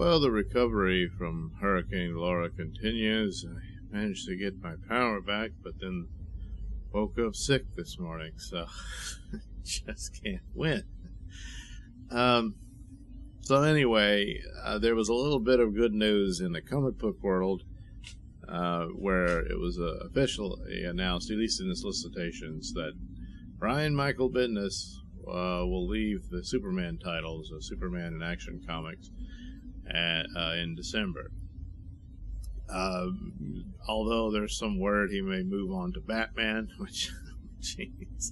Well, the recovery from Hurricane Laura continues. I managed to get my power back, but then woke up sick this morning, so just can't win. So anyway, there was a little bit of good news in the comic book world, where it was officially announced, at least in the solicitations, that Brian Michael Bendis will leave the Superman titles of Superman and Action Comics in December. Although there's some word he may move on to Batman, which, jeez,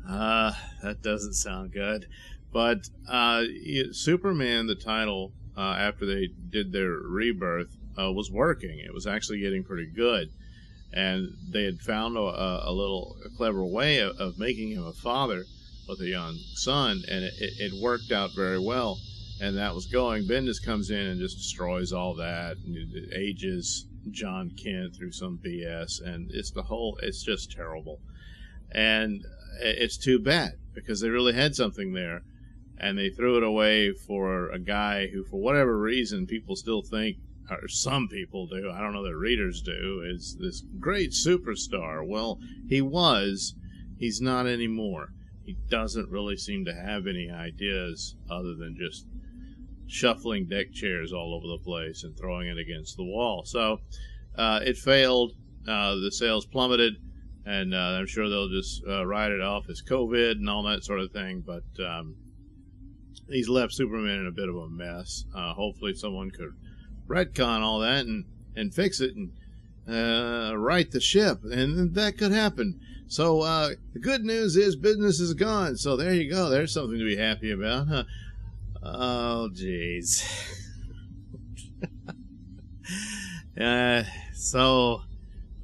that doesn't sound good. But Superman, the title, after they did their rebirth, was working. It was actually getting pretty good. And they had found a clever way of making him a father with a young son, and it worked out very well. And that was going. Bendis comes in and just destroys all that, and it ages John Kent through some BS, and it's just terrible. And it's too bad, because they really had something there, and they threw it away for a guy who, for whatever reason, people still think, or some people do, I don't know that readers do, is this great superstar. Well, he was. He's not anymore. He doesn't really seem to have any ideas other than just shuffling deck chairs all over the place and throwing it against the wall. So it failed. The sales plummeted, and I'm sure they'll just write it off as COVID and all that sort of thing. But he's left Superman in a bit of a mess. Hopefully someone could retcon all that and fix it and right the ship, and that could happen. So the good news is business is gone. So there you go. There's something to be happy about, huh? Oh, jeez. So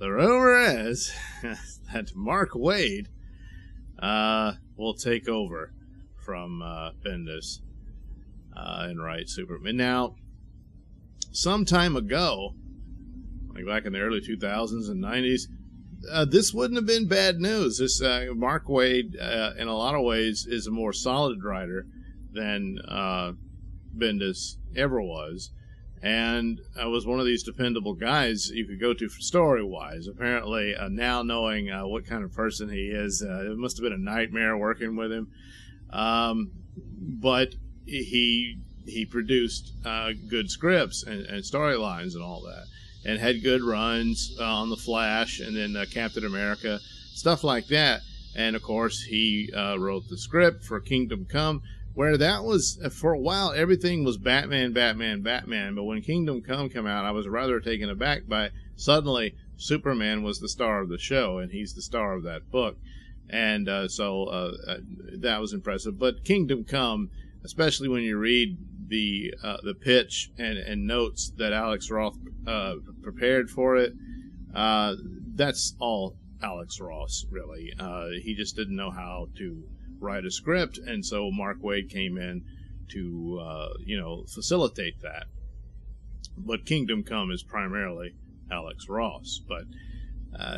the rumor is that Mark Waid will take over from Bendis and write Superman. Now, some time ago, like back in the early 2000s and 90s, this wouldn't have been bad news. This Mark Waid, in a lot of ways, is a more solid writer than Bendis ever was, and was one of these dependable guys you could go to for story-wise. Apparently, now knowing what kind of person he is, it must have been a nightmare working with him. But he produced good scripts and storylines and all that, and had good runs on The Flash and then Captain America, stuff like that. And of course, he wrote the script for Kingdom Come, where that was, for a while, everything was Batman, Batman, Batman. But when Kingdom Come came out, I was rather taken aback by suddenly Superman was the star of the show, and he's the star of that book. And so that was impressive. But Kingdom Come, especially when you read the pitch and notes that Alex Ross prepared for it, that's all Alex Ross, really. He just didn't know how to write a script, and so Mark Waid came in to facilitate that. But Kingdom Come is primarily Alex Ross. But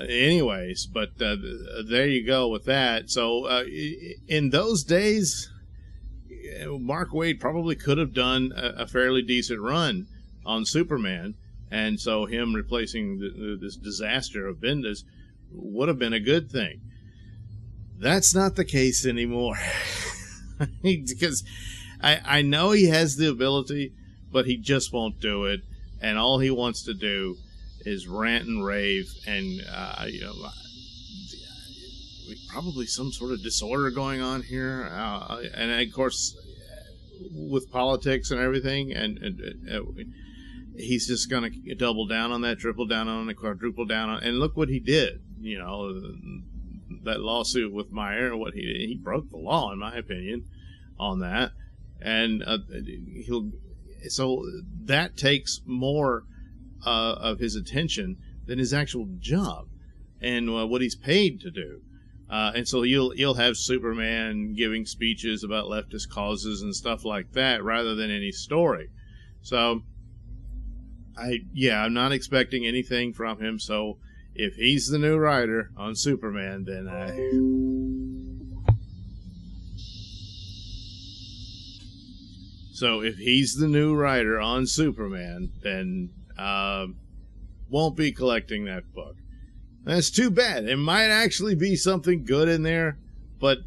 anyways, there you go with that. So in those days, Mark Waid probably could have done a fairly decent run on Superman, and so him replacing this disaster of Bendis would have been a good thing. That's not the case anymore. Because I know he has the ability, but he just won't do it, and all he wants to do is rant and rave, and probably some sort of disorder going on here, and of course with politics and everything, and he's just going to double down on that, triple down on it, quadruple down on it. And look what he did. That lawsuit with Meyer, what he broke the law, in my opinion, on that. And so that takes more of his attention than his actual job and what he's paid to do. And so you'll have Superman giving speeches about leftist causes and stuff like that rather than any story. So I'm not expecting anything from him. So if he's the new writer on Superman, then So if he's the new writer on Superman, then won't be collecting that book. That's too bad. It might actually be something good in there, but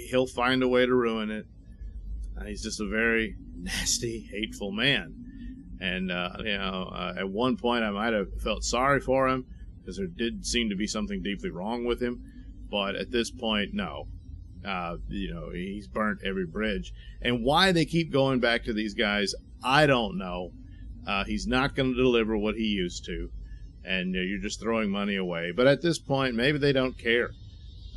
he'll find a way to ruin it. He's just a very nasty, hateful man. And, at one point I might have felt sorry for him because there did seem to be something deeply wrong with him. But at this point, no. He's burnt every bridge. And why they keep going back to these guys, I don't know. He's not going to deliver what he used to. And you're just throwing money away. But at this point, maybe they don't care.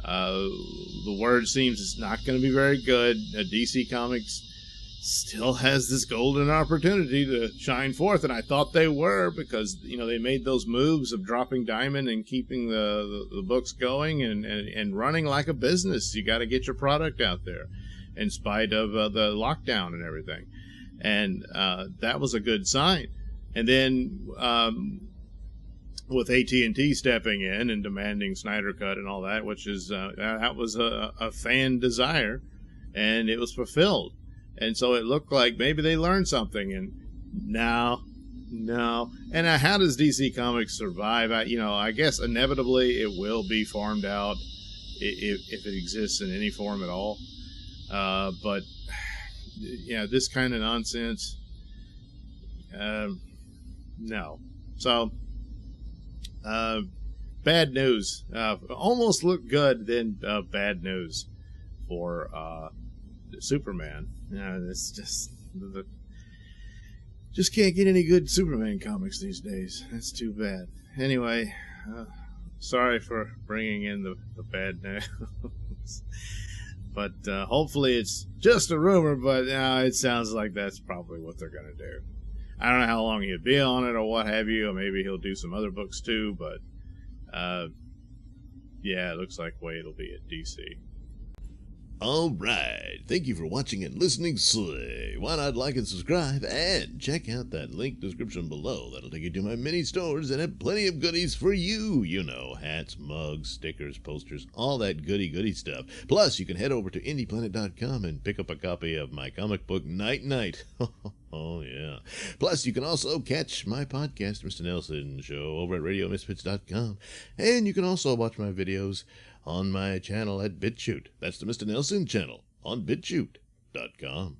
The word seems it's not going to be very good. DC Comics still has this golden opportunity to shine forth, and I thought they were, because they made those moves of dropping Diamond and keeping the books going and running like a business. You got to get your product out there in spite of the lockdown and everything, and that was a good sign. And then with AT&T stepping in and demanding Snyder Cut and all that, which is that was a fan desire, and it was fulfilled. And so it looked like maybe they learned something, and no. And how does DC Comics survive? I guess inevitably it will be farmed out if it exists in any form at all. But this kind of nonsense, no. So bad news. Almost looked good, then bad news for Superman. It's just can't get any good Superman comics these days. That's too bad. Anyway, sorry for bringing in the bad news. But hopefully it's just a rumor, but it sounds like that's probably what they're going to do. I don't know how long he'll be on it or what have you, or maybe he'll do some other books too, but it looks like Waid will be at DC. Alright, thank you for watching and listening. Why not like and subscribe, and check out that link description below. That'll take you to my mini stores and have plenty of goodies for you. Hats, mugs, stickers, posters, all that goody stuff. Plus, you can head over to indieplanet.com and pick up a copy of my comic book Night Night. Oh, yeah. Plus, you can also catch my podcast, Mr Nailsin Show, over at RadioMisfits.com. And you can also watch my videos on my channel at BitChute. That's the Mr Nailsin channel on BitChute.com.